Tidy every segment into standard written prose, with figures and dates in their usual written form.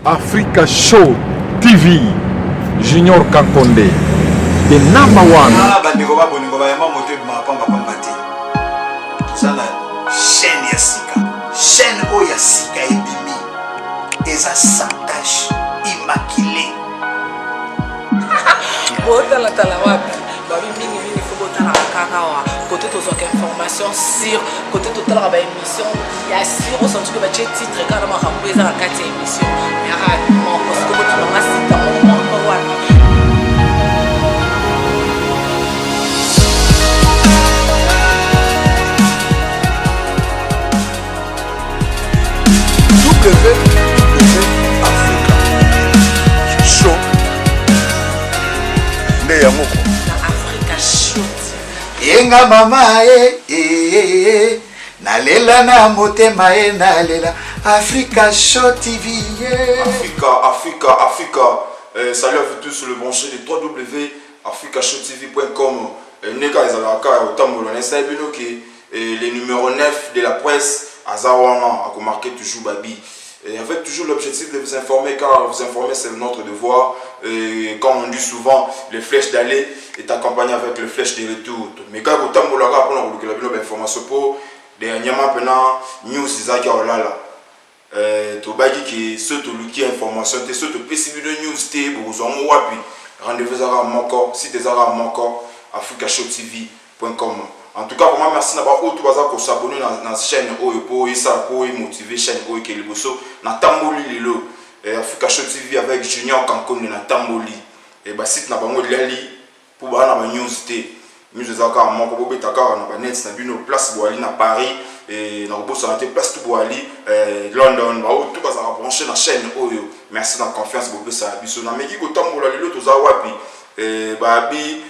Africa Show TV, Junior Kankonde, the number one. Chaîne ya sika, chaîne oya sika ebimi, eza sans tache, immaculée. Botala tala wapi, babi mingi faut botala kaka wa, côté to zoka information sur, côté total ba émission, ya sur on sent que ba titre kana ma rambo eza na kati émission. Ya ha, mon parce que botala masita on wapi. Africa Show nde ya moko na Africa Show yenga mama nalela na motema nalela Africa Show TV Africa. Salut à vous tous sur le branché de www.africashowtv.com. Neka ezalaka otambola na saibino ki les numéros 9 de la presse Azawana a marqué toujours Babi. Et avec toujours l'objectif de vous informer, car vous informer c'est notre devoir. Et comme on dit souvent, les flèches d'aller est accompagné avec les flèches de retour. Mais quand vous avez une information pour dernièrement pendant news Isaac Olala, tobaki qui ceux qui information, ceux qui possible de news té vous en wapi rendez-vous à Moko, site à Moko, africashowtv.com. En tout cas, vraiment merci d'avoir s'abonner à la chaîne pour motiver chaîne qui est le na Tamboli Lilo Africa Show TV avec Junior Kankonde na Tamboli et bah site na bango lali pour ba na news té news ezaka moko bobetaka na ba net na bino place boali na Paris et na bobo santé place tout boali London ba tout ba za brancher na chaîne oyo. Merci na confiance bobo ça biso na meki ko Tambola Lilo to za wapi ba bi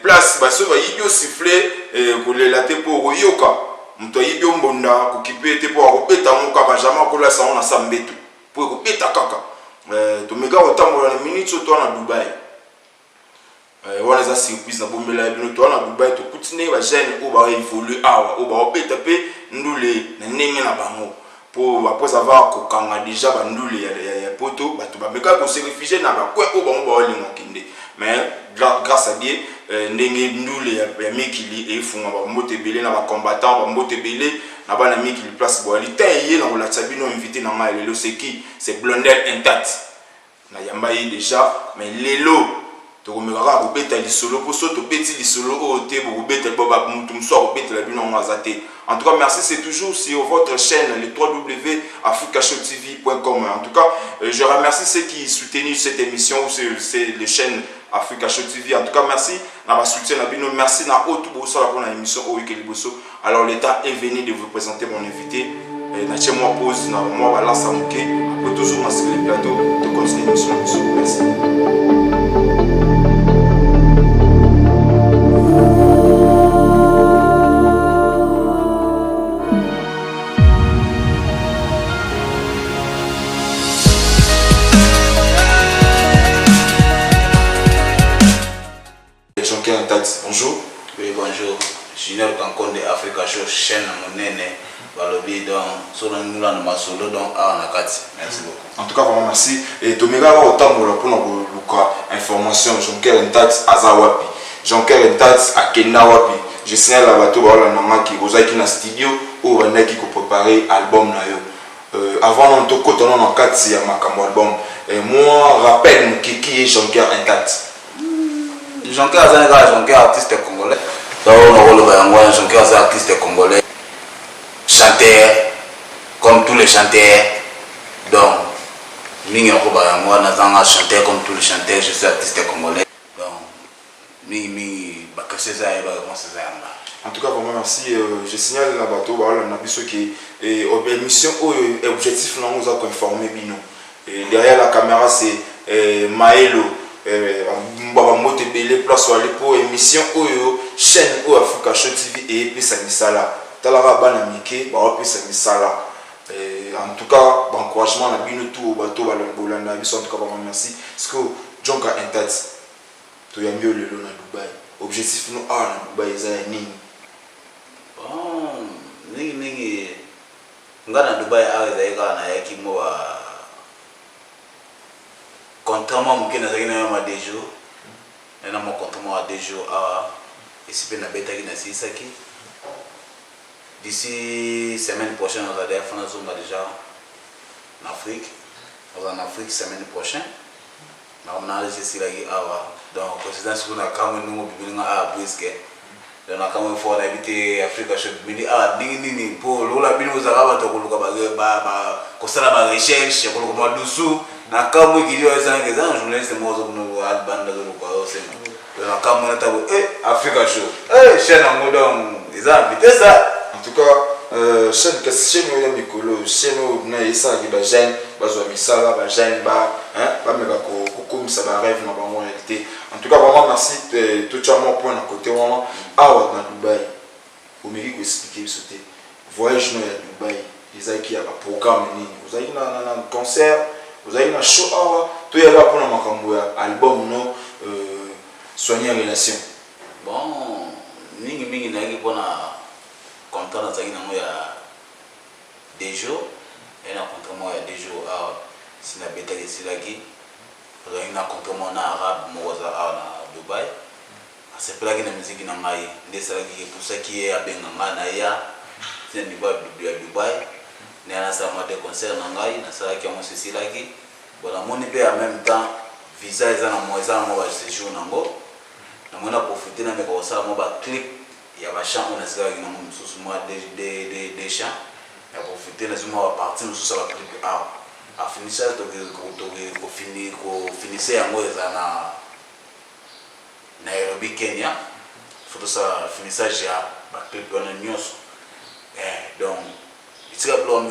place baso ba yibio siffler ko lelate pour yoka mto yibio mbonda ko kipete pour akopeta moka bajama ko la saona sambeto pour kopeta kaka to mega otambola na minute to na Dubai wana za surprise na bombela bino to na Dubai to kutine ba jeune o ba évoluer awa o ba opeta pe ndule na ndenge na bango pour après avoir ko kanga déjà ba ndule ya poto bato ba meka ko se réfugier na ba kwe o ba mo ba oli ngokinde. Mais grâce à Dieu, ndenge ndule ya mikili e funga ba mbote belé na ba combattant ba mbote belé na ba na mikili place boali taye na la tsabino invité na ma lelo c'est qui c'est Blondel intact na yamba yi déjà mais lelo to komeka ko beta li solo pour so to beti li solo o te bo beta ba mutum so beta la bino ngazate. En tout cas, merci, c'est toujours sur votre chaîne, le www.africashowtv.com. En tout cas, je remercie ceux qui soutiennent cette émission, c'est les chaînes Africa Show TV. En tout cas, merci. Merci na Otu Bosso pour l'émission Oikeli Bosso. Alors, l'État est venu de vous présenter mon invité. Natchez moi pause, moi voilà ça mouké. Après toujours sur le plateau de continuer l'émission. Merci. Bonjour. Oui, bonjour. Junior Kankonde Africa Show, chaîne monene, balobi donc sur le moulin de Masolo donc à Nakati. Merci beaucoup. En tout cas, vraiment merci. Et Tomega va autant pour la information. Jonker Ntats à Zawapi, Jonker Ntats à Kenawapi. Je signale la bateau la nama qui vous a qui na studio ou on a qui préparer album na yo. Avant on te côté on en 4 c'est ma album. Et moi rappelle qui est Jonker Ntats. Jonker Azanaga, Jonker artiste congolais. Donc on a Jonker artiste congolais. Chanteur, comme tous les chanteurs. Donc, Mingi Okobayangwa, Nazanga chanteur comme tous les chanteurs, je suis artiste congolais. Donc, Mingi Bakaseza et Bakaseza. En tout cas, vraiment merci. Je signale la bateau, on a vu qui est mission objectif, nous a informé Bino. Derrière la caméra, c'est Maelo. Mbote belé place aller pour émission oyo chaîne o Africa Show TV et puis ça misala talara bana mike ba puis ça misala en tout cas encouragement na bino tout bato balanda biso en tout cas vraiment merci parce que Jonka Intat to ya mieux lelo na Dubai objectif no na Dubai za nini bon ningi ngana Dubai za na yakimo contrairement à Mouké, nous avons 2 jours. Nous avons contrairement à 2 jours. Et si nous avons des Saki. D'ici semaine prochaine, nous allons faire déjà en Afrique. Nous allons en Afrique semaine prochaine. Nous allons aller ici. Donc, président, si nous avons un brisque. Donc, nous avons habité Afrique. Je dis, pour l'ola bino vous avez recherche, na kamu kijo esa ngeza journaliste mozo kuno albanda zo kwa osema na kamu natabu Africa show chaîne ngodon eza vitesa En tout cas chaîne ya mikolo chaîne na esa ki ba jeune bazwa misala ba jeune ba meka ko komisa ba rêve na ba réalité. En tout cas vraiment merci tout chamo point na côté wana awa na Dubai au mérite ko expliquer sauter voyage no ya Dubai eza ki ya ba programme nini vous avez na concert. Vous avez un show, tout est là pour un album, non soigner la relation. Bon, mingi na pour na contrat na zaki na moya 2 jours, et na contrat moya 2 jours si na beta ici là qui, vous avez un contrat na arabe moza na Dubaï. C'est pour la musique na ngai, des ça qui pour ça qui est à Benganga na ya, c'est niveau de Dubaï. Nous avons des concerts dans Ngai, nous avons des ceci là qui. Bon, on en même temps, visa est dans séjour nango. Nous avons profité de mes clip. Il y a des chants, on a des chants. On a profité de mes parties, nous avons clip. À finissage, pour finir Nairobi, Kenya. Il faut que ça finissage à clip on a donc. C'est album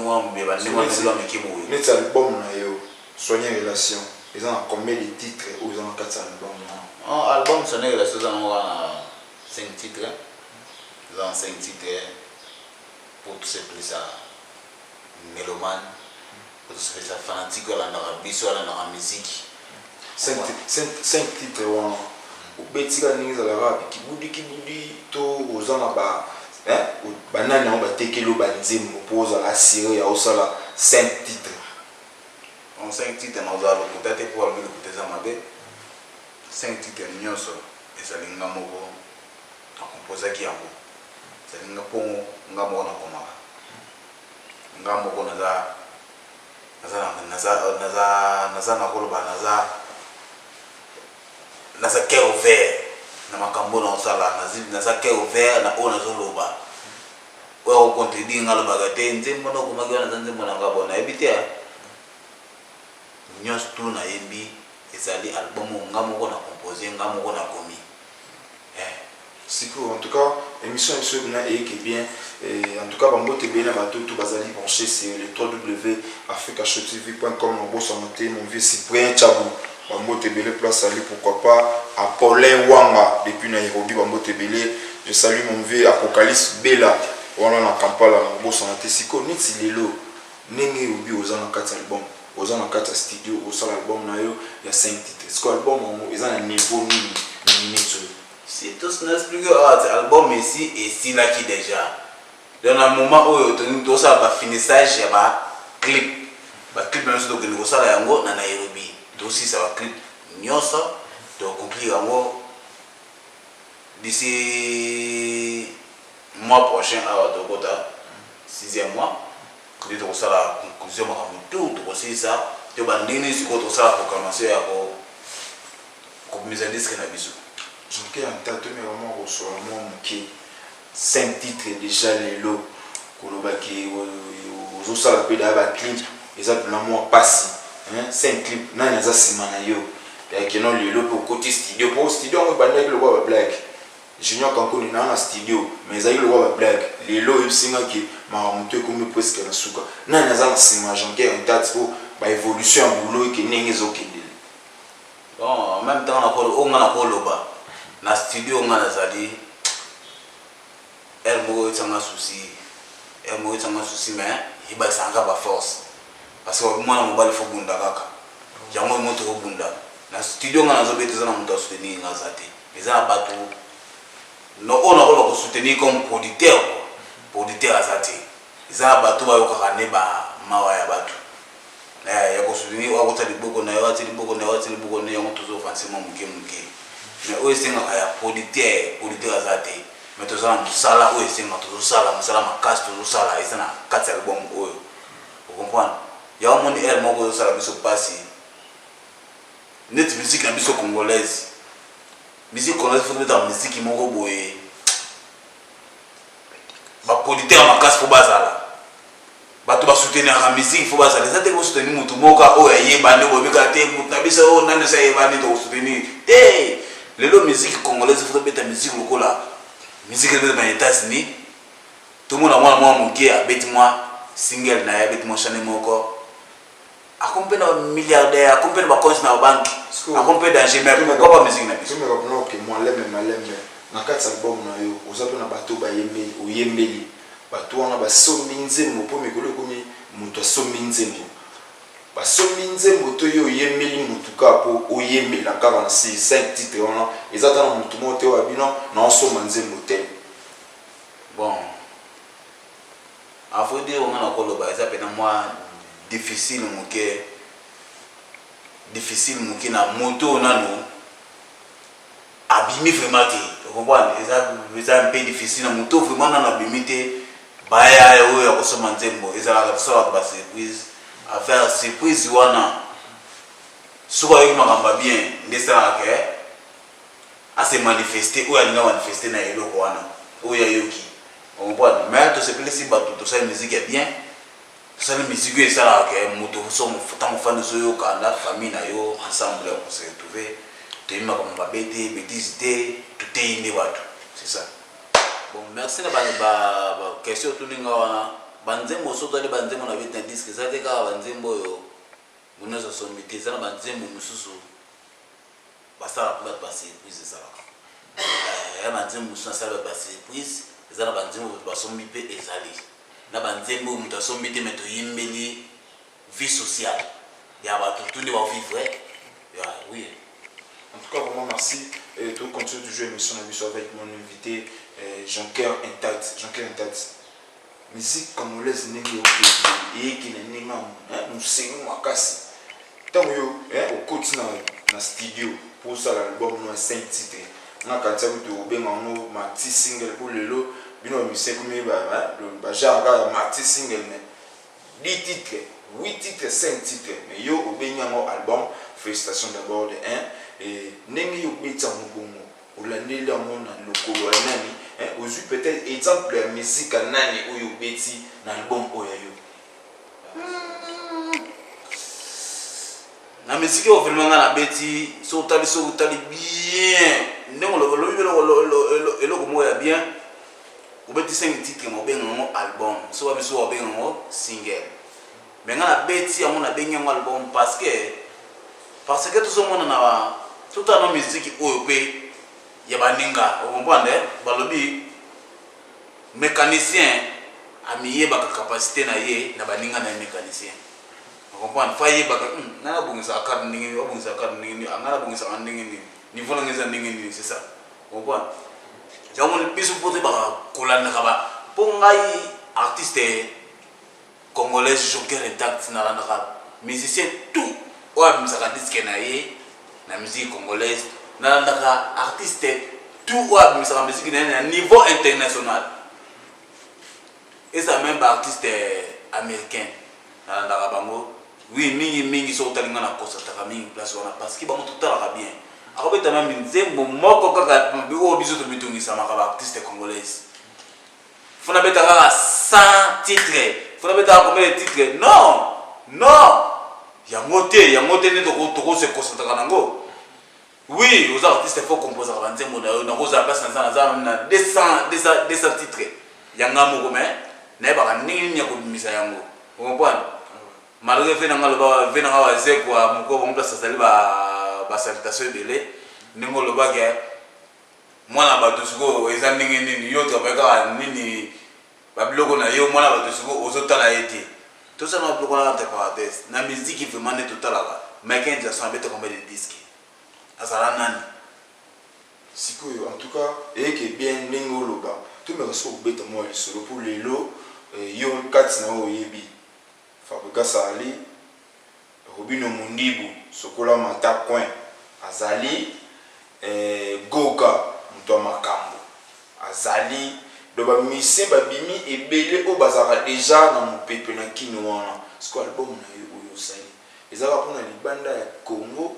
soigner relation. Ils ont combien de titres ou ils ont 4 albums? Album soigner relation, ils ont 5 titres. Ils ont 5 titres pour tous ces plus mélomanes, pour tous ces fanatiques dans la musique. 5 titres ou betika ningi la kibudi to ozana ba banani on ba tekelo ba nzembo poza assurer ya osala 5 titres. En 5 titres on va peut-être pour le côté Zamabe. 5 titres nyonso ezalinga moko a composer ki yango. Zalinga po ngamo na komaka. Ngamo ko naza na koloba naza cœur ouvert na makambo na osala naza cœur ouvert na ona zoloba. Wa ko contredire ngaloba gate nzembo no komaki wana nzembo na ngabo na ebite nyonso tu na yembi ezali album ngamo ko na composer ngamo ko na komi. Siko, en tout cas, émission est bien. En tout cas, Bambote Bena Bato, tout Bazali branché, c'est le www.africashowtv.com. Mon beau santé, mon vieux Cyprien Tchabou. Bambote Bele, place salut, pourquoi pas. Apollin Wanga, depuis Nairobi, Bambote Bele. Je salue mon vieux Apocalypse Bella. On a Kampala, mon beau santé. Siko, Nitsi Lelo, Nenge Ubi, aux ans 4 albums. Aux ans 4 studio, au sol album, il y a 5 titres. Ce album, ils ont un niveau ni. C'est tout ce qu'on explique l'album ici et ici là qui déjà. Dans un moment où tu as ça finissage, il y a un clip. Le clip même si tu as ça là yango na Nairobi. Donc aussi ça va clip nyonso donc conclure yango d'ici mois prochain à Tokota 6e mois. Tu as ça la conclusion tout aussi ça. Tu vas ndini siko to ça proclamation ya ko mise en disque na biso. J'ai un tatou mais vraiment reçoit moi qui 5 titres déjà les lots kolobaki aux ça la peu d'aba clip exact na moi passé 5 clips na naza simana yo et que non les lots pour côté studio on va banda le wa black junior kanko ni na studio mais ça le wa black les lots ils singa qui ma monté comme presque la suka na naza simana j'ai un tatou pour évolution boulot qui nengezo kende bon en même temps on a koloba na studio ngana zali elle mo tanga souci mais il ba sanga ba force parce que moi na mobile fo bunda kaka yango moto ko bunda na studio ngana zo beteza na moto soutenir ngazati eza bato no ona ko soutenir comme producteur azati eza bato ba yoka ne ba mawa ya bato ya ko soutenir wa ko tali boko na yo tali boko na yo tali boko na yo toujours facilement muke mais o esenga ya auditeur azate mais to ça musala o esenga to sala musala makasi to sala isana 4 album oyo vous comprenez ya o moni air moko sala biso passi net musique na biso congolaise musique congolaise faut mettre musique moko boye ba auditeur makasi pour bazala bato ba soutenir la musique faut bazala ça te ko soutenir mutu moka o yeba ne bo bika te mutu na biso o nane sa yeba ne to soutenir eh lelo musique congolaise faut mettre musique lokola musique de les États-Unis tout le monde a moi monké à bête-moi single na ya bête-moi chané moko accompagné d'un milliardaire accompagné d'un compte na banque accompagné d'un GMR pourquoi pas musique na biso mais rappelons que moi l'aime na 4 album na yo ozato na bato ba yemeli oyembeli bato wana ba sombi nzembo po mikolo komi muto sombi nzembo ba sombi nzembo to yo oyembeli mutu ka po oyembela kaka na 5 titres wana ezata na mutu mo te wa bino na osoma nzembo te bon a faut dire on a koloba ça peut être moi difficile muke na moto nano abimi vraiment te vous comprenez ça un peu difficile na moto vraiment na abimi te baya yo ya kosoma nzembo ezala ka sala ba surprise à faire surprise wana soba yo makamba bien ndesa ke a se manifester ou alinga manifester na eloko wana ou ya yoki on comprend mais to se plaisir ba to ça musique est bien ça la musique est ça que moto so tant fan de so ka na famille na yo ensemble on se retrouver te ima comme ba bête bêtise tout est indi watu c'est ça bon merci na ba question tout ninga wana banzembo so to le banzembo na bête disque ça te ka banzembo yo munazo so miti ça na banzembo mususu basa ba passer puis c'est ça ya banzembo mususu ça ba passer puis ça na banzembo ba so mi pe ezali na banzembo mutu asombi te meto yimbeli vie sociale ya ba tout ne va vivre oui en tout cas vraiment merci et tout continue de jouer émission avec mon invité Jean-Cœur Intact musique congolaise nengi okezi et qui n'est pas nous singons makasi tant yo au côté na studio pour ça l'album no 5 titres na kantia to benga no mati single pour lelo bino musicien comme ba genre ga mati single ne 10 titres 8 titres 5 titres mais yo obenga mo album félicitations d'abord de 1 et nengi yo beta mugongo olandeli amona lokolo nani ozu peut-être exemple de musique nani oyo beti na album oyo yo na musique au vraiment na beti so tali bien ndongo lo eloko moya bien ou beti 5 titres mo benga mo album so ba biso benga mo single mais na beti amona benga mo album parce que tout ce monde na tout à musique oyo pe ya baninga vous comprenez balobi mécanicien amiye ba capacité na ye na baninga na mécanicien vous comprenez faye ba na bungisa carte ningi angana bungisa ndingi ni vola ngeza ndingi c'est ça vous comprenez jamon biso pote ba kolanda kaba pour ngai artiste congolais Jean-Cœur Intact na randa musicien tout wa msaka disque na ye na musique congolaise na ndaka artiste tout wa msaka musique na niveau international et ça même artiste américain na ndaka bango oui mingi so talinga na kosa taka mingi place wana parce que bango tutala bien akobeta même nzembo moko kaka biso to bitungisa makaba artiste congolaise fona beta kaka 100 titres fona beta combien de titres non yangote ne to se kosa taka nango oui aux artistes faut composer ka nzembo na koza place na 200 titres yanga moko mais na ba nini nyako misa yango vous comprenez malgré fait na ngalo vena nga zekwa moko bon place sali ba salutation belé ningo loba ke mwana bato siko eza nini yo tabaka nini babiloko na yo mwana bato siko ozotala ete tout ça na biloko na parenthèse na musique vraiment ne totalaka mais quand ils sont bête combien de disques azala nani sikoyo en tout cas et que bien ningo loba tout me reçoit bête moi solo pour lelo yo 4 na oyebi Fabrica Sali Robino Mundibu sokola mata coin azali Goga mto makambo azali do ba mise ba bimi ebele o bazara déjà na mopepe na kino wana sko album na yo sali ezaka pona libanda ya Congo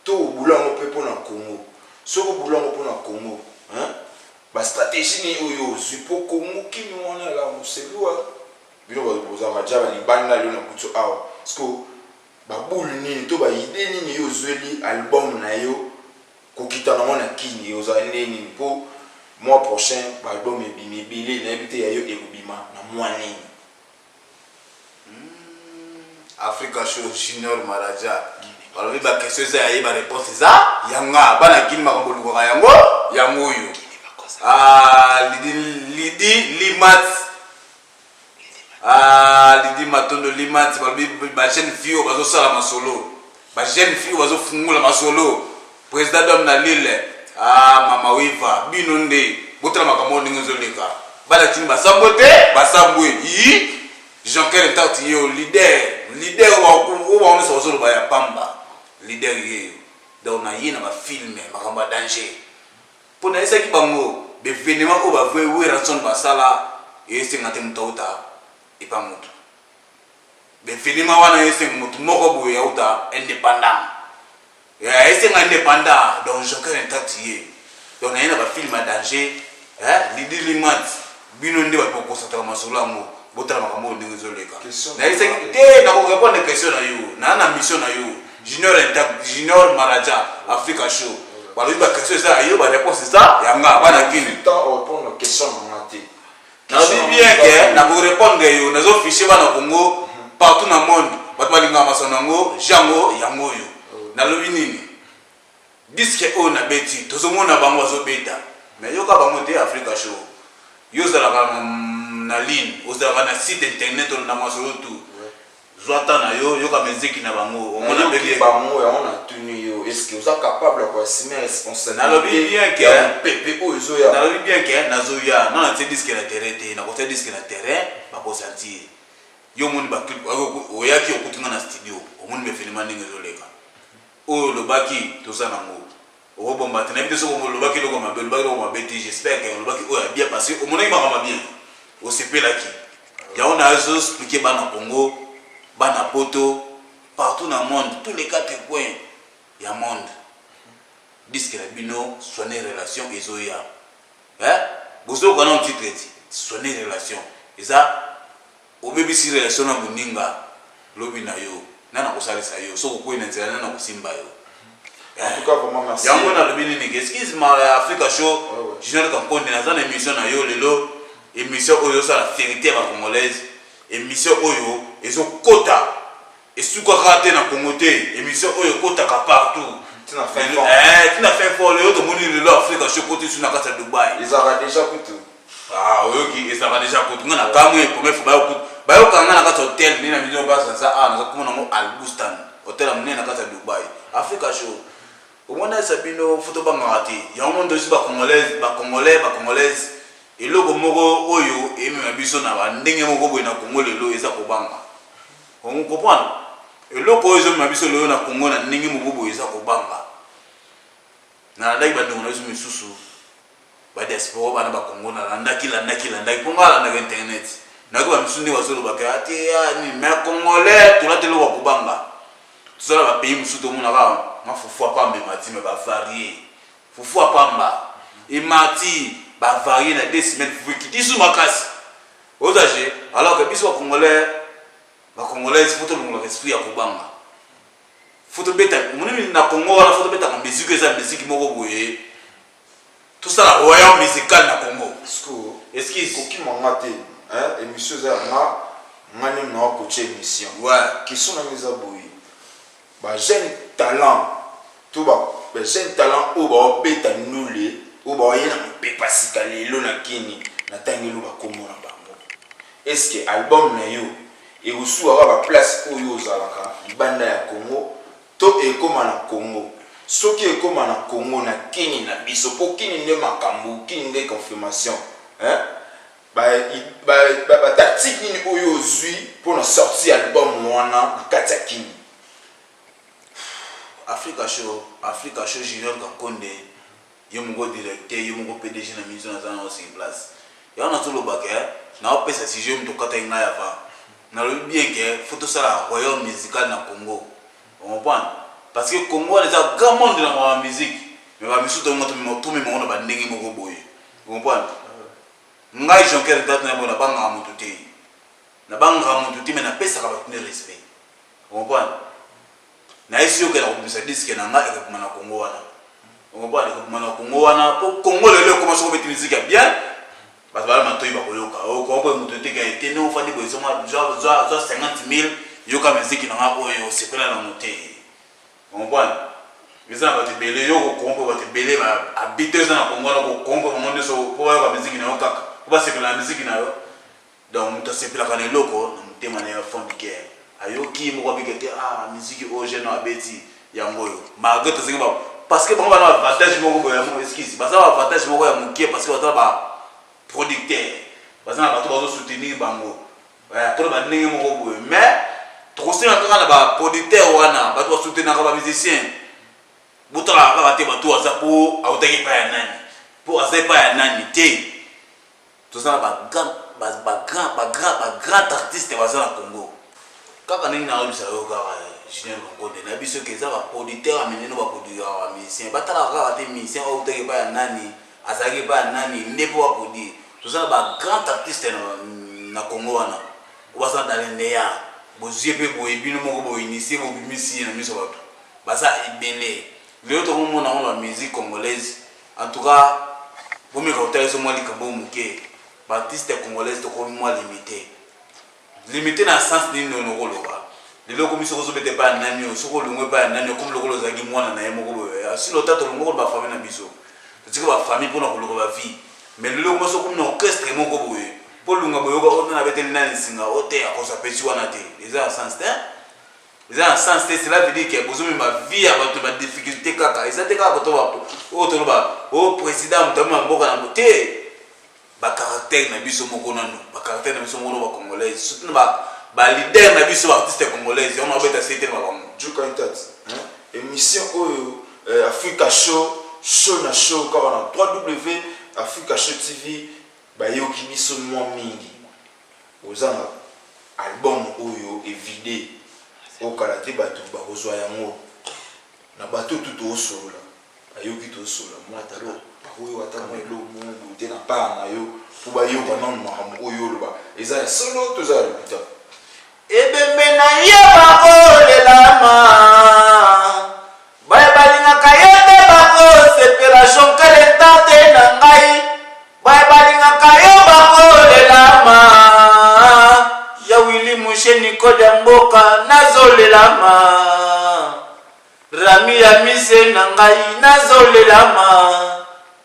to bulango pe pona Congo soko bulango pona Congo hein ba stratégie ni oyo zipo Congo kino wana la muselua bino ba bozama jaba libanda yo na kuto awa sko ba bulu nini to ba idée nini yo zweli album na yo kokita na mona kini yo za nini po mois prochain ba album ebimi bile na ebite ya yo ekubima na mois nini Africa Show Junior Maraja balobi ba question za yaye ba réponse za yanga bana kini makambo lukoka yango yango yo Lidi Matondo Limat balobi ba jeune fille bazo sala masolo ba jeune fille bazo fungula masolo président d'homme na Lille mama wiva binonde botala makambo ndingo zoleka bala kini basambote basambwe yi Jean-Claude Ntauti yo leader wa on se solo ba ya pamba leader yo donc na yina ba film makamba danger pona esa ki bango d'événement ko ba vwe we ranson basala ese ngate mutauta ipa mutu d'événement wana ese mutu moko bo ya uta indépendant ya ese nga indépendant donc Jean-Claude Ntauti donc na yina ba film danger Lidi Limat binonde ba poko sataka masolo ngo botala makambo ndingo zoleka na ese te na ko répondre question na yo na mission na yo Junior Maraja Africa Show balobi ba question ça yo ba réponse ça yanga bana kini temps répondre question na ngati na bien que na ko répondre yo na zo fichier bana Congo partout na monde bato balinga masonango jango yango yo na lobi nini disque o na beti tozomona bango zo beta mais yo ka bango te Africa Show yo zala na ligne ozala na site internet na masolo tu zwata na yo ka meziki na bango omona beli bango ya on a tenu yo est-ce que vous êtes capable de assumer responsabilité na lobi bien que pepe o zoya na lobi bien que na zoya na te disque na terrain te na ko te disque na terrain ba ko sentir yo moni ba o yaki okutunga na studio omoni be filima ndinga zoleka o lobaki tozana ngo o bomba te na bito so ko lobaki loko mabe lobaki loko mabe te j'espère que lobaki o ya bien parce que omona ma bien o sepelaki ya on a zo expliquer bana Congo bana poto partout dans le monde tous les quatre coins ya monde disque la bino soigner relation ezoya bozo kana titre soigner relation eza obebisi relation na muninga lobi na yo nana kosalisa yo so ko ina nzela nana kosimba yo en tout cas vraiment merci yango na lobi ni excuse ma Africa Show Junior Kankonde na za émission na yo lelo émission oyo ça la vérité ba congolaise émission oyo ezo kota esuka kate na Congo te émission oyo kota ka partout tina fait fort le to moni le Africa Show côté sur na kata Dubai ils aura déjà coûté oyo ki ils aura déjà coûté ngana kamwe premier fois ba yo kanga na kata hotel ni na million ba ça na kuma na mo Al Bustan hotel amne na kata Dubai Africa Show omona sabino photo bangati ya mondo si ba congolaise eloko moko oyo emema biso na bandenge moko boye na Congo lelo eza kobanga on comprend eloko oyo emema biso lelo na Congo na ndenge moko boye eza kobanga na ndaki bandongo na biso misusu ba diaspora bana ba Congo na landaki ponga la na internet na ko misusu ndi wasolo bakati ni me congolais tulatelo wa kobanga tuzala ba pays misusu to mona ba mafufu apamba matime ba varier fufu apamba imati ba varier na 2 semaines fuki disu makasi ozaje alors que biso ba congolais photo longo esprit ya kobanga photo beta moni na Congo na photo beta comme musique eza musique moko boye tout ça la royaume musical na Congo excuse koki mangate émission za ngani na ko che émission qui sont na mesa boye ba jeune talent tout ba jeune talent o ba beta nule o ba yena pepa sikalelo na kini na tangelo ba komo na bango est-ce que album na yo e usu aka ba place oyo zalaka libanda ya Congo to e koma na Congo soki e koma na Congo na kini na biso po kini nde makambo kini nde confirmation tactique nini oyo ozwi pour sortir album wana na kati ya kini. Africa Show Junior Kankonde yo mongo directeur yo mongo PDG na mission na zana aussi place. Ya on a tout le bac na opesa si je mto kata inga yava. Na le bien que photo ça la royaume musical na Congo. On comprend parce que Congo les a grand monde dans la musique. Mais la musique tout me montre ba ndenge moko boye. On comprend. Ngai Jonker date na bona banga mututi. Na banga mututi mais na pesa ka ba tenir respect. On comprend. Na esi yo ke na kumisa disque na ngai ka na Congo wana. On comprend que na Congo wana pour Congo le commence à mettre musique bien. Parce que là maintenant il va koloka. O ko mututi ka été no fandi bo soma genre 50,000 yo ka musique na nga oyo c'est pas la montée. On comprend. Mais ça va te belé yo ko kompo va te belé ba habiter dans Congo na ko kompo monde so pour ka musique na okaka. Pour c'est que la musique na yo. Donc muto c'est pila kana loko na mutema na ya fond bike. Ayo ki mo ko bikete musique o jeune na beti yango yo. Malgré tout ça parce que bon ba na avantage mo ko ya mo esquisse. Parce que avantage mo ko ya mukie parce que ba ba producteur. Parce que na ba to ba soutenir bango. To ba ndenge mo ko boye. Mais trop c'est na ba producteur wana ba to soutenir ba musicien. Butala ka ba te ba to za po autaki pa ya nani. Po aze pa ya nani te. Tout ça ba grand artiste va dans Congo. Kaka nini na obisa yo ka Junior Kankonde na biso ke za ba producteur amené no ba produire wa musicien. Batala ka ba te musicien autaki pa ya nani, azaki pa ya nani ndepo ba produire. Tout ça ba grand artiste na Congo wana. Obaza dalendea. Bozie pe bo ebino moko bo initier bo bimisi na miso bato. Baza ebele. Le autre moment na la musique congolaise. En tout cas, vous me contez sur moi les cambo muke. Artiste congolaise de comme moi limité. Limité dans le sens de non roloba. Les locaux qui se mettent pas nani, se relongent pas nani comme le rolo zagi moi na yemo. Si le tato le mot ba famille na biso. C'est que ba famille pour na rolo ba vie. Mais le locaux sont comme orchestre mon gobo. Pour le ngobo yoga on avait tellement nani singa oté à cause de petit wana té. Les a sens té. Les a sens té cela veut dire que besoin ma vie a ba difficulté kaka. Ils étaient kaka to ba. O to ba. O président mtama mboka na moté. Ba caractère na biso moko nanu ba caractère na biso moko ba congolais surtout ba leader na biso artiste congolais on a beta c'était ba comme Juka Intat émission oyo Africa Show na show ka na www.africa show TV ba yoki biso mwa mingi ozana album oyo évidé o karaté bato ba kozwa yango na bato tout o solo ayoki to solo moi talo oyo watama elo mungu te na pa na yo pour ba yo banon mahamu oyo loba eza solo to za lokuta ebembe na ye bakolelama babalingaka ye te bakosepela jonkele tate na ngai babalingaka yo bakolelama ya wili musheni koda mboka nazolelama rami ya mise na ngai nazolelama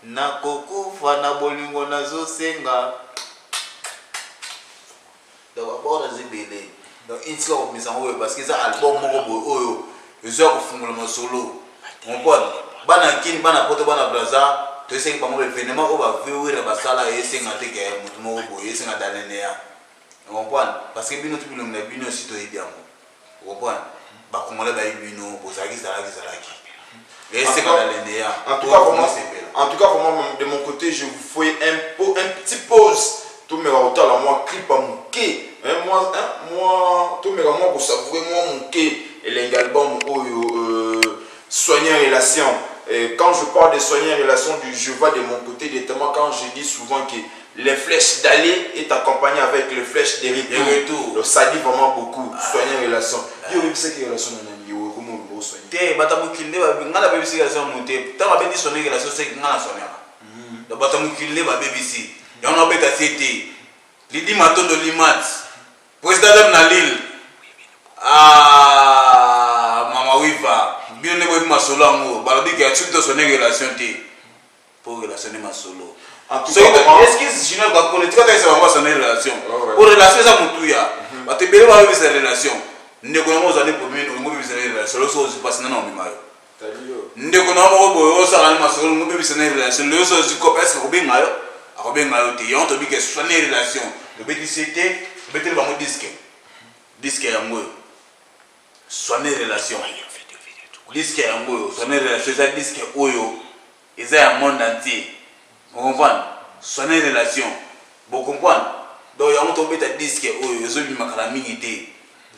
nakokufa na bolingo nazosenga donc abord zibele donc intika ko misa oyo parce que ça album moko oyo ezo ko fungula masolo on peut bana kini bana poto bana braza to ese ba mo événement o ba vewira basala esenga te ke mutu moko boye esenga dalenea on comprend parce que bino tubilo na bino sito ebiamo on comprend ba kongole ba bino bozaki zalaki en tout cas, vraiment, de mon côté, je vous fais un petit pause. Tout mes autant là, moi, clip à mon quai. Moi, tout mes moi, pour savourer moi mon quai. Et l'album, soigner relation. Quand je parle de soigner relation, je vois de mon côté, notamment quand je dis souvent que les flèches d'aller est accompagné avec les flèches de retour. Donc ça dit vraiment beaucoup. Soigner relation. Il y a aussi des relations. Te batamukilde ba ngala BBC relation monté ta ba beti sonner relation c'est ngala sonner do batamukilde ba BBC ya on beta cité lidi matondo limat président na Lille mama wiva bien ne boy masolo ngo ba di ke tu sonner relation te pour relationner masolo so est-ce que Junior Kankonde tu quand ça va sonner relation pour relation ça mutuya ba te bele ba bisa relation ndeko na mozane pomino ngobe bisana relation so passe na mi mayo ndeko na mo boyo sa kana masolo ngobe bisana relation le so ziko presque ko bingayo bakobenga yo te yo to bike soigner relation to beti c'était beti ba mo disque yango soigner relation disque yango soigner relation ça disque oyo eza ya monde entier vous comprenez soigner relation vous comprenez donc yango to beta disque oyo ezo bimakala mingi te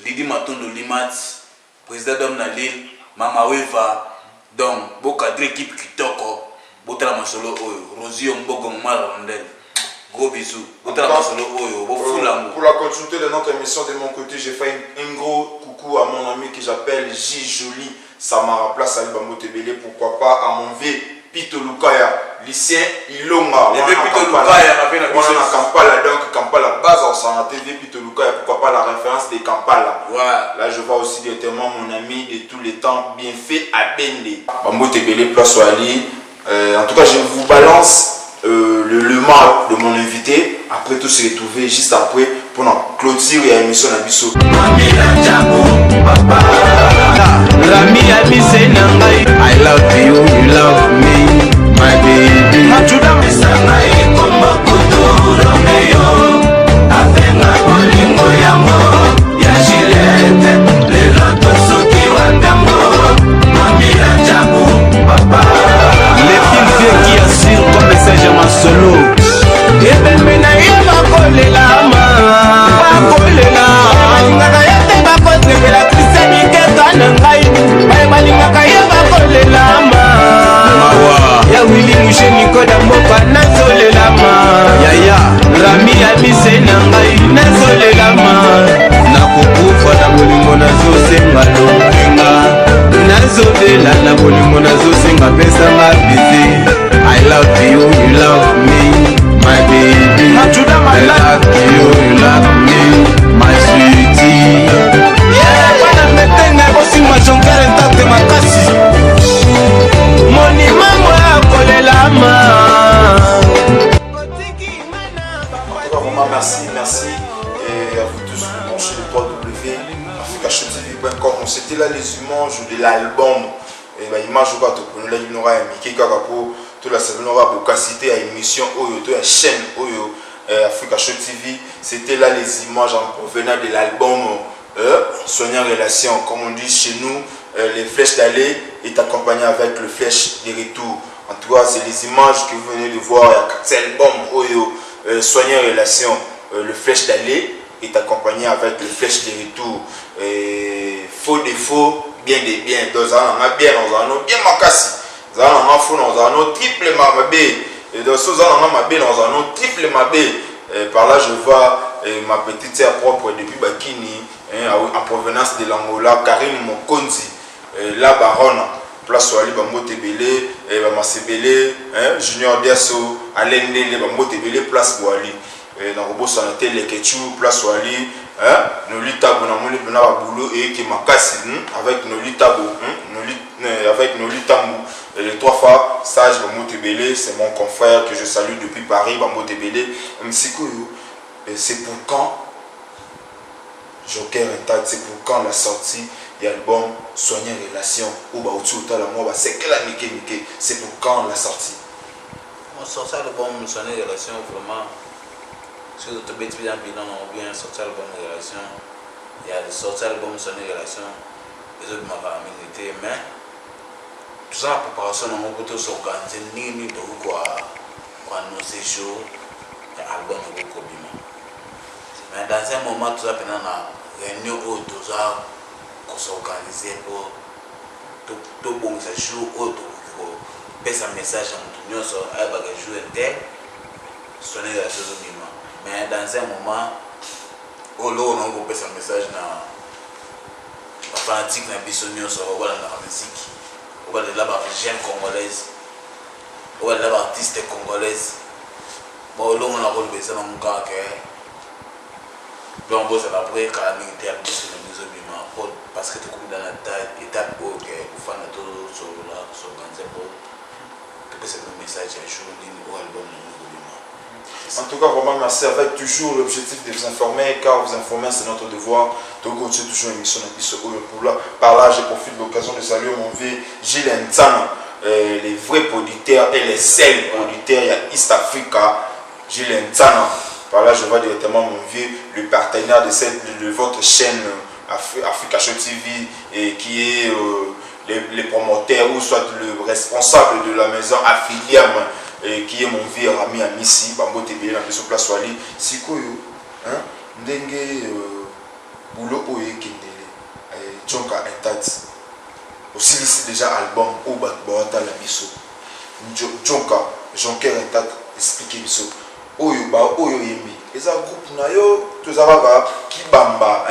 Lidi Matondo Limat président d'homme na l'île Mama Weva donc bokadre équipe kitoko botala masolo oyo Rosio Mbogo Marondel gros bisous botala masolo oyo bofulango. Pour la continuité de notre émission de mon côté, j'ai fait un gros coucou à mon ami que j'appelle J Jolie Samara Place à Libamotebele, pourquoi pas à mon V Pito Lukaya lycéen Ilonga le V Pito Lukaya on a Kampala donc Kampala base en santé V Pito Lukaya, pourquoi pas la référence de Kampala. Ouais. Là je vois aussi directement mon ami de tous les temps bien fait à Bende Bamotebele Place Wali. En tout cas je vous balance le mal de mon invité. Après tout se retrouver juste après pour la clôture et l'émission d'Abisso. Rami Amise Nangai, I love you, you love me, my baby. Machuda Sangai, Komba Kutu, Romeo, Avenga Bolingo Yango, Yashilete, Le Loto Soki Watango, Mamila Jabu, Papa. Les filles qui assurent comme message à ma solo. Ebemena yeba kolelama, bakolela, ngaka yete bakotebela Christiani keta nangai, babalingaka yeba kolelama. Mawa, ya wili mushe nikoda moka nazolelama. Yaya, Rami Amise nangai nazolelama. Nakukufa na bolingo nazosenga lobenga, nazobela na bolingo nazosenga pesa mabizi. I love you, you love me, my baby. I love you, you love me, my sweetie. Yeah, wana metenga bosi machongere ntate makasi. Moni mambo ya kolelama. Vraiment merci et à vous tous de brancher le 3W africashowtv.com. C'était là les images de l'album et bah image au bateau pour nous là il n'aura Mickey Kakapo toute la semaine on va beaucoup citer à émission Oyo toute la chaîne Oyo Africa Show TV. C'était là les images en provenant de l'album Soignant Relation, comme on dit chez nous. Les flèches d'aller est accompagné avec le flèche de retour. En tout cas c'est les images que vous venez de voir. C'est l'album Oyo Soignant Relation. Le flèche d'aller est accompagné avec le flèche de retour. Faux défaut, bien des biens. Dans un bien, dans un autre bien makasi. Dans un faux, dans un autre triple mabé. Et dans ce dans un autre triple mabé. Par là je vois ma petite sœur propre depuis Bakini, en provenance de l'Angola, Karine Mokonzi, la baronne, place Wali Bamotebele, Bamasebele, Junior Diasso, Alain Dele, Bamotebele, place Wali. Dans le boss on était les Ketchou, place Wali, nos litabou, on a boulot et qui m'a cassé avec nos litabou, avec nos litamou. Les trois fois, Sage Bamotebele, c'est mon confrère que je salue depuis Paris, Bamotebele. C'est pour quand Joker Intact, c'est pour quand la sortie de l'album Soigner Relation ou c'est quelle année c'est pour quand la sortie? On sort l'album Soigner Relation vraiment. Si vous avez bien bilan, on vient sortir l'album Relation. Il y a sorti l'album Soigner Relation. Les autres m'ont pas mais tout ça, la préparation, on va plutôt s'organiser. Ni quoi nos séjours, l'album est beaucoup bien. Mais dans un moment, tout ça, pendant la réunion, tout ça, qu'on s'organise pour tout bon, ça joue autre, pour passer un message à tout le monde, sur un bagage inter, sonner la chose au minimum. Mais dans un moment, on va passer un message dans la fanatique, dans la bisonnion, sur la musique. On va là-bas jeune congolaise, on va là-bas artiste congolaise. Bon, là on a relevé ça dans mon cas que donc bon c'est après quand la militaire dit sur le musée parce que tu es dans la étape où que vous faites tout sur là sur organiser pour que c'est le message à jour au album. En tout cas, vraiment merci avec toujours l'objectif de vous informer, car vous informer c'est notre devoir. Donc on tient toujours une émission pour là. Par là, je profite de l'occasion de saluer mon vieux Gilles Ntsana, les vrais producteurs et les seuls producteurs, il y a East Africa, Gilles Ntana. Par là, je vois directement mon vieux, le partenaire de votre chaîne Africa Show TV, et qui est les promoteurs ou soit le responsable de la maison Affiliam, et qui est mon vieux ami Amissi, Bambo TB, la place place Wali. Sikoyo, hein, ndenge boulot oye kendele, Jonka Entat. Aussi ici déjà album ou Batbata la biso. Jonka, Jonker Entat, expliquer biso. Oyo ba oyo yembi eza groupe na yo tozaka ki bamba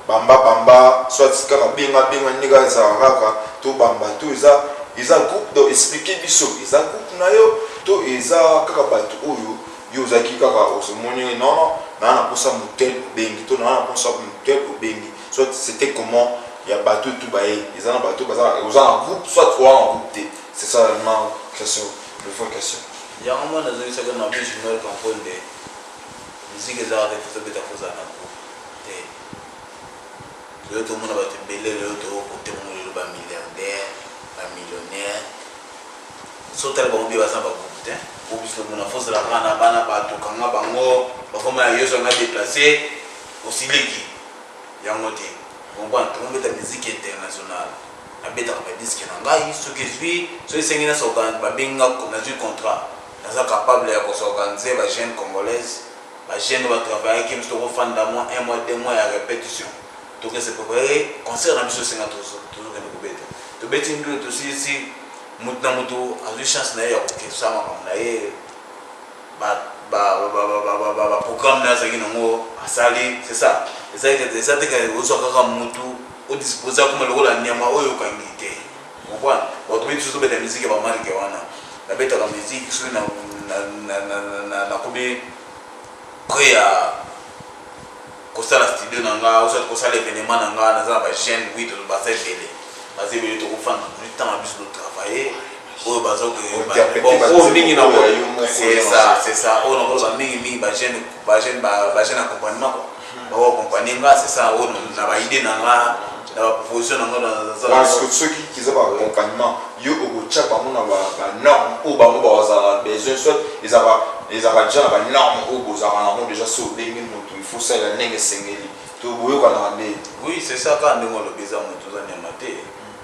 bamba soit kaka benga niga eza kaka to bamba to eza groupe do expliquer biso eza groupe na yo to eza kaka bato oyo yo zaki kaka osomoni non na posa mutel bengi to na posa mutel bengi soit c'était comment il y a bato tout baé eza na bato baza en groupe soit ou en groupe. C'est ça ma question, le fond question. Yango mwana nazongisaka na bi Junior Kankonde musique ezalaka te foto beta kozala na groupe te lelo tomona bato ebele lelo tokote mongo lelo bamilliardaire bamillionnaire sotala bango mpe baza bagroupe te obiso tomona fozelaka na bana batokanga bango bafomana yoso anga déplace osileki yango te comprendre tokombeta musique internationale nabetaka badiske na ngai soki ezwi so esengi na soka babenga nazwi contrat naza capable ya kosorganiser ba jeune congolaise ba jeune ba travailler qui msto ko fanda moi 1 mois 2 mois ya répétition to que c'est préparer concert na biso senga toujours que ko beta to beti ndu to si mutna mutu azu chance na ya ko sama na ye ba programme na zaki nango asali c'est ça te que oso kaka mutu o disposer comme le rôle nyama oyo kangite comprendre votre but surtout de la musique ba marque wana la bête la musique sur na kobe créa kosa la studio nanga ou soit kosa l'événement nanga na za ba jeune oui to ba ça belé basé belé to ko fan du temps à bus de travailler o bazo que bon mingi na c'est ça on on ba mingi ba jeune accompagnement quoi ba accompagner nga c'est ça on na ba idée nanga la proposition parce que ceux qui ont un accompagnement yo au tchak bango na ba norme ou bango ba za besoin soit ils avaient déjà ba norme ou bozara na déjà sur bengi moto il faut ça la nenge sengeli to boyo kana ne oui c'est ça quand ndemo lo beza moto za nyamate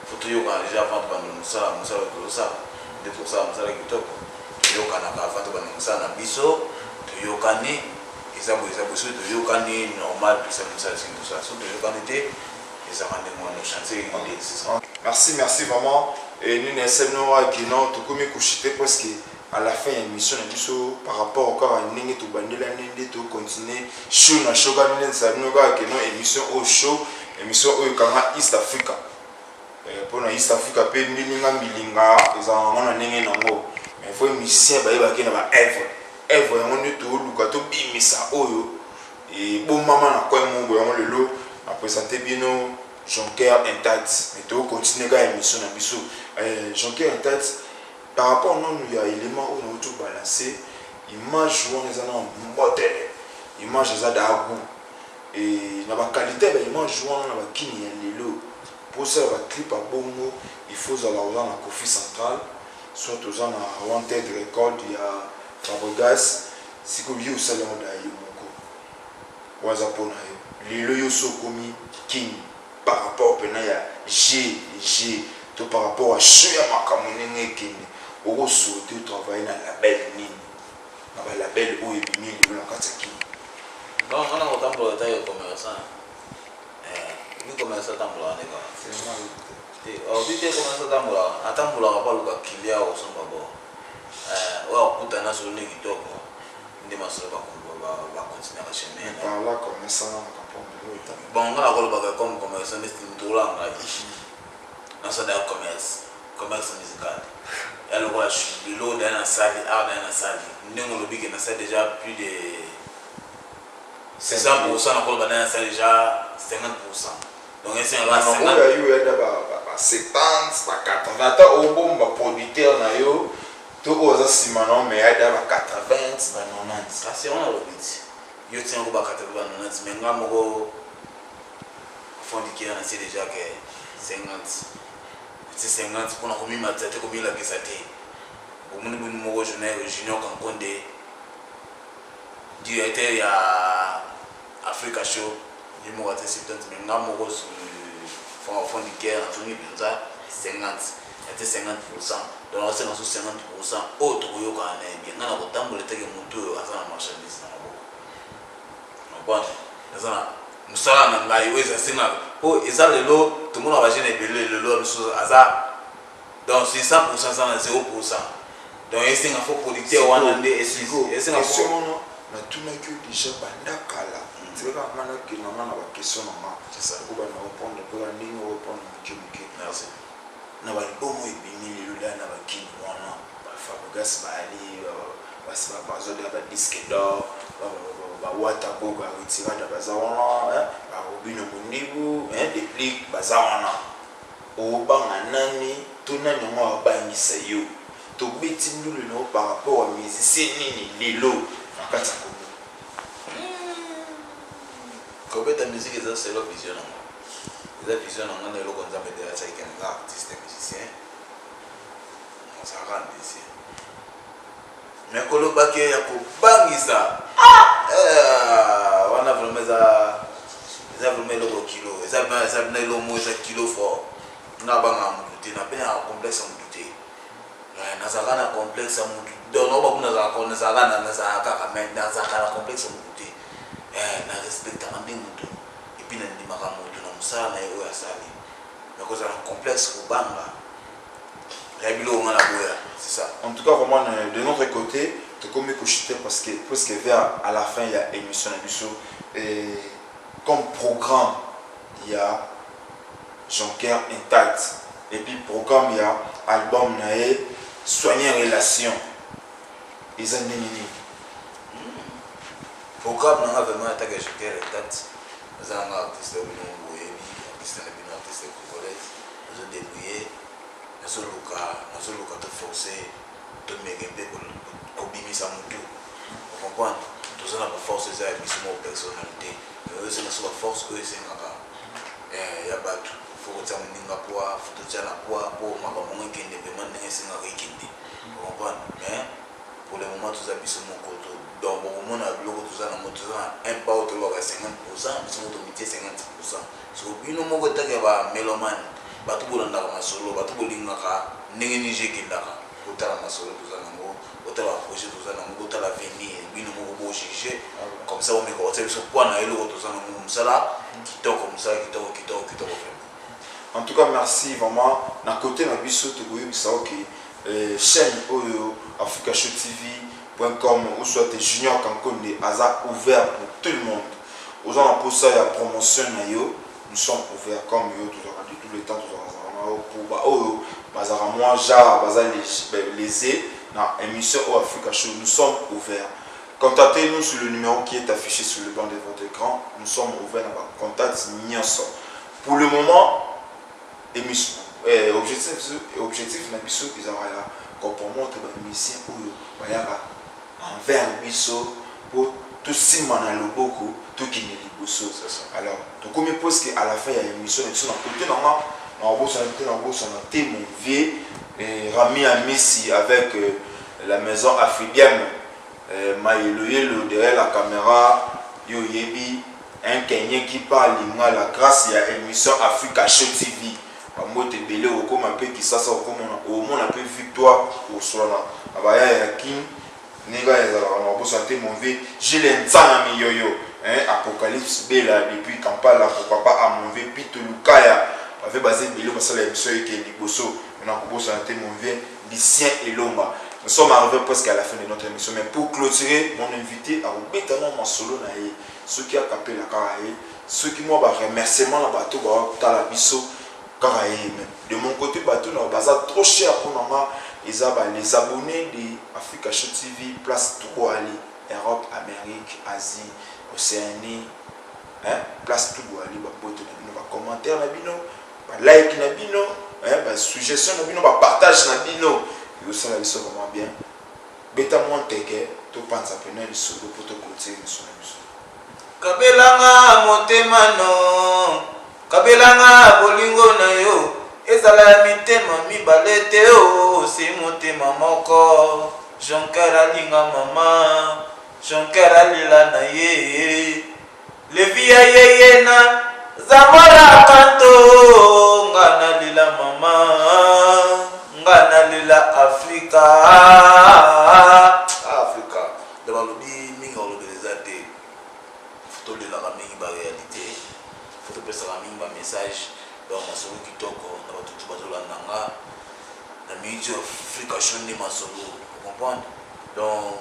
faut to yo kana déjà avant ba musala to ça de pour ça musala kitoko to yo kana ka avant ba musala na biso to yo kane eza bo so to yo kane normal tout ça tout ça so to yo kane te. Merci vraiment. Et nous n'essayons qui non tout comme coucher parce que à la fin émission par rapport encore à n'engue tout bandela n'engue tout continuer show na show quand nous savons que non émission au show émission au Kanga East Africa pour na East Africa pe milinga ils en on n'engue nango mais faut émission ba na ba ever on est tout luka to bimisa oyo et bon maman na quoi mon on le lot a présenté bien Jonker Entat mais tu continuer à émission na biso Jonker Entat par rapport à nous il y a élément où on a tout balancé image où on est en modèle image ça d'agout et na ba qualité ba image où on a ba kini ya lelo pour ça ba clip à bongo il faut aller dans la Kofi centrale soit aux en a Wanted Record il y a Fabregas si ko bi au salon d'ailleurs moko waza pona lelo yo sokomi king par rapport à G tout par rapport à ceux à makamone king au souhaiter travailler dans la label nini dans la label où est mis le nakataki bon on a autant pour taille commerçant ni commerçant tambola ne quoi c'est vite commerçant tambola atambola pas le kilia au son babo wa kutana sur le kitoko ndi masoba va continuer à chaîner par là commerçant bon on a encore comme commerçant c'est tout là on a ça dans commerce musical et alors là l'eau dans la salle art dans la salle nous le big dans ça déjà plus de 500% encore dans la salle déjà 50%. Donc c'est un 50 il y a ba 70 ba 80 ta au bon ba producteur na yo to oza simano mais il y a ba 80 ba 90 ah c'est on le dit yo tiens ba 80 90 mais ngamo fond qui a c'est déjà que 50 c'est 50 pour na komi matete komi la kesate au monde bon mo junior Kankonde directeur ya Africa Show ni mo wate 70 mais nga mo sur fond du cœur en tout ça 50 était 50%. Donc c'est dans 50% autre que yo kana bien nga na kotambola teke mutu azana marchandise na bo. Bon, azana musala na ngai weza singa po eza lelo tout le monde va gêner belé lelo biso aza donc c'est 100% ça na 0%. Donc ese nga faut producteur wana nde ese nga faut na tuna que déjà bandakala c'est vrai que mana que na ba question na c'est ça ko ba na répondre pour ndingi répondre muke merci na ba bomo ebimi lelo da na ba kini wana ba fabrigas ba ali basi ba bazo da ba disque d'or ba wata ko ba retira da baza wana ba obino mundibu des plics baza wana o banga nani tuna nyama ba ngisa yo to beti ndulu no par rapport à musicien nini lelo nakata ko Kobeta musique eza c'est la vision na eza vision na ngana eloko nzambe de acha ikenga artiste musicien on s'en rend ici mais koloba ke ya kobangisa wana vraiment eza vraiment eloko kilo eza na eloko mo eza kilo fort na banga mutu na pe ya complexe mutu te na zaka na complexe mutu donc no ba kuna za kaka mais na zaka na complexe mutu te na respecta mandi mutu et puis na ndimaka mutu na musala na yo ya sali na koza na complexe kubanga ya bilo ngana boya c'est ça. En tout cas vraiment de notre côté te comme cochiter parce que presque vers à la fin il y a émission émission et comme programme il y a Jonker Intact et puis programme il y a album nae soigner relation ils ont nini programme na vraiment attaquer Jonker Intact ça nga artiste bino boyebi artiste na bino artiste congolais je débrouiller nazo luka te forcer te megende ko bimisa mutu vous comprenez tout ça na ba force ça et puis mon personnalité mais c'est na force que c'est ngaka ya batu faut que ça ninga poa faut que ça na poa pour ma ba mo ngende be man ndenge singa ko ikindi vous comprenez mais pour le moment tout ça biso mon koto donc au moment na biloko tout ça na moto ça un pas autour de 50% biso moto métier 50% so bino moko take ba meloman batu bolanda ka masolo batu bolingaka ndenge ni jekindaka otala masolo tout ça nango otala projet tout ça nango otala venir bino moko bo chercher comme ça on met ko tsa biso point na eloko tout ça nango musala kitoko musala kitoko en tout cas merci vraiment na côté na biso to boyo bisao ki chaîne oyo Africa Show TV.com ou soit Junior Kankonde aza ouvert pour tout le monde aux gens pour ça il y a promotion na yo nous sommes ouverts comme yo tout le temps pour bazara moi ja bazar les na émission au Africa Show nous sommes ouverts. Contactez-nous sur le numéro qui est affiché sur le banc de votre écran. Nous sommes ouverts à contact Nyonso. Pour le moment émission objectif na biso bizarre là comme pour moi te émission ou bayaka envers biso pour tout simana loboko tout qui ne liboso alors donc comme il pose qu'à la fin il y a une émission sur la côté normalement on a mon vieux Rami Amissi avec la maison africaine Maïloyelo derrière la caméra yo yebi un Kenyan qui parle la grâce il y a émission Africa Show TV moi te belé au comme un peu qui ça comme au moins un peu victoire au soir abaya yakin nega ezala na bo santé mon vieux Gilles Ntsana miyoyo Apocalypse Bella depuis Kampala pourquoi pas à mon vieux Pito Lukaya avait basé belé parce que l'émission est liboso maintenant pour santé mon vieux Lucien Elomba. Nous sommes arrivés presque à la fin de notre émission mais pour clôturer mon invité à Obetana Masolo nae ceux qui a capé la caraïe ceux qui moi remerciement la bateau ba la biso caraïe de mon côté bateau na baza trop cher pour maman les abonnés de Africa Show TV place tout aller Europe Amérique Asie Océanie place tout aller ba pote na bino ba commentaire na bino ba like na bino ba suggestion na bino ba partage na bino yo sala biso vraiment bien beta mon teke to panza pena le solo pour te clôturer sur la biso kabelanga motemano kabelanga bolingo na yo ezala mitema mibale te o si motema moko Jonker alinga mama Jonker alila na ye Levi ya yeye na Zamora kanto Ngana lila mama Ngana lila Afrika Afrika Daba lobi mingi organisate Foto lila ka mingi ba réalité Foto pesa ka mingi ba message Donc masolo kitoko Na batutu bazola nanga Na mingi Afrika shoni masolo Vous comprenez? Donc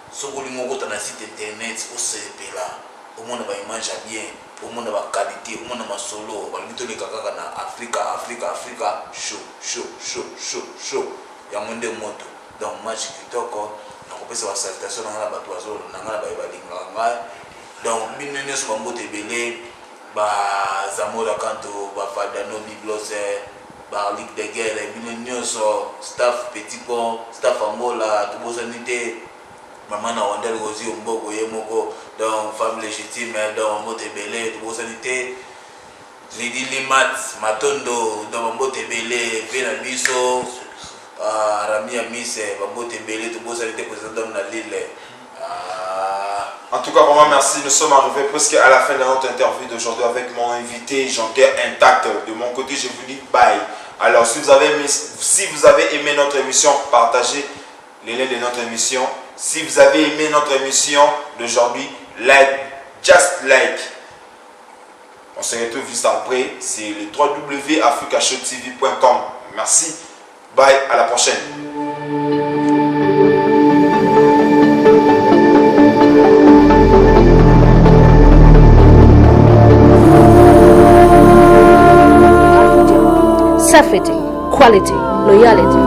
Sokoli moko ta na site internet au sepela au monde ba image bien au monde ba qualité au monde ma solo ba lito le kaka na Africa show ya monde moto donc match kitoko na kopesa ba salutation na ba toazo na ngala ba balinga donc bino nyoso ba mbote belé ba Zamora kanto ba Fadano Biblos ba Ligue de Guerre bino nyoso staff Petit Pont staff Angola to bosanité Maman a wandel gozi umbogo yemoko donc femme légitime donc mbote belé to bosanité Lady Limat Matondo donc mbote belé vena biso Ramia Mise mbote belé to bosanité président na Lille En tout cas, vraiment merci. Nous sommes arrivés presque à la fin de notre interview d'aujourd'hui avec mon invité Jonker Intact. De mon côté, je vous dis bye. Alors, si vous avez aimé notre émission, partagez les liens de notre émission. Si vous avez aimé notre émission d'aujourd'hui, like, just like. On se retrouve juste après. C'est le www.africashowtv.com. Merci. Bye. À la prochaine. Safety, quality, loyalty.